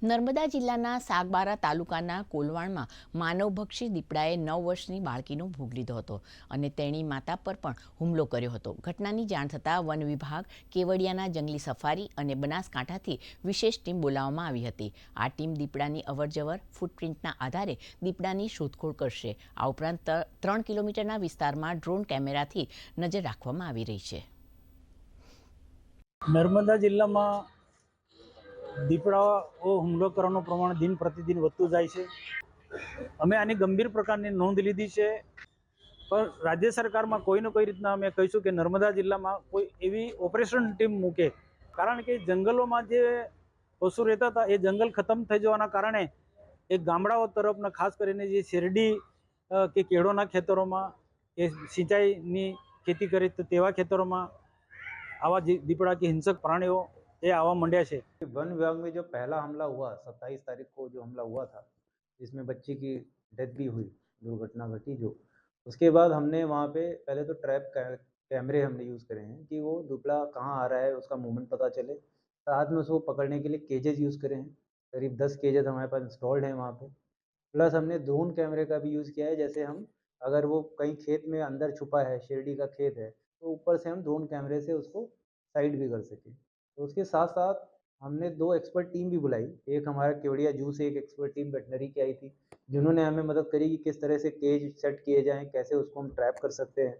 નર્મદા જિલ્લાના સાગબારા તાલુકાના કોલવાણમાં માનવભક્ષી દીપડાએ 9 વર્ષની બાળકીનો ભોગ લીધો હતો અને તેની માતા પર પણ હુમલો કર્યો હતો. ઘટનાની જાણ થતાં વન વિભાગ, કેવડિયાના જંગલી સફારી અને બનાસકાંઠાથી વિશેષ ટીમ બોલાવવામાં આવી હતી. આ ટીમ દીપડાની અવરજવર, ફૂટપ્રિન્ટના આધારે દીપડાની શોધખોળ કરશે. આ ઉપરાંત 3 કિલોમીટરના વિસ્તારમાં ડ્રોન કેમેરાથી નજર રાખવામાં આવી રહી છે. નર્મદા જિલ્લામાં દીપડાઓ હુમલો કરવાનું પ્રમાણ દિન પ્રતિદિન વધતું જાય છે. અમે આની ગંભીર પ્રકારની નોંધ લીધી છે, પણ રાજ્ય સરકારમાં કોઈને કોઈ રીતના અમે કહીશું કે નર્મદા જિલ્લામાં કોઈ એવી ઓપરેશન ટીમ મૂકે, કારણ કે જંગલોમાં જે પશુ રહેતા હતા એ જંગલ ખતમ થઈ જવાના કારણે એ ગામડાઓ તરફના ખાસ કરીને જે શેરડી કે કેળોના ખેતરોમાં કે સિંચાઈની ખેતી કરે તો તેવા ખેતરોમાં आवा दीपड़ा के हिंसक प्राणियों ये आवा मंड्या है। वन विभाग में जो पहला हमला हुआ 27 तारीख को जो हमला हुआ था, जिसमें बच्ची की डेथ भी हुई, दुर्घटना घटी जो, उसके बाद हमने वहाँ पे पहले तो ट्रैप कैमरे हमने यूज़ करे हैं कि वो दीपड़ा कहाँ आ रहा है उसका मूवमेंट पता चले। साथ में उसको पकड़ने के लिए केजेस यूज़ करे हैं, करीब 10 केजेस हमारे पास इंस्टॉल्ड हैं वहाँ पे। प्लस हमने ड्रोन कैमरे का भी यूज़ किया है, जैसे हम अगर वो कहीं खेत में अंदर छुपा है, शेरडी का खेत है, तो ऊपर से हम ड्रोन कैमरे से उसको साइड भी कर सकें। तो उसके साथ साथ हमने 2 एक्सपर्ट टीम भी बुलाई। एक हमारा केवड़िया जू से एक एक्सपर्ट टीम वेटनरी की आई थी, जिन्होंने हमें मदद करी कि किस तरह से केज सेट किए जाएँ, कैसे उसको हम ट्रैप कर सकते हैं।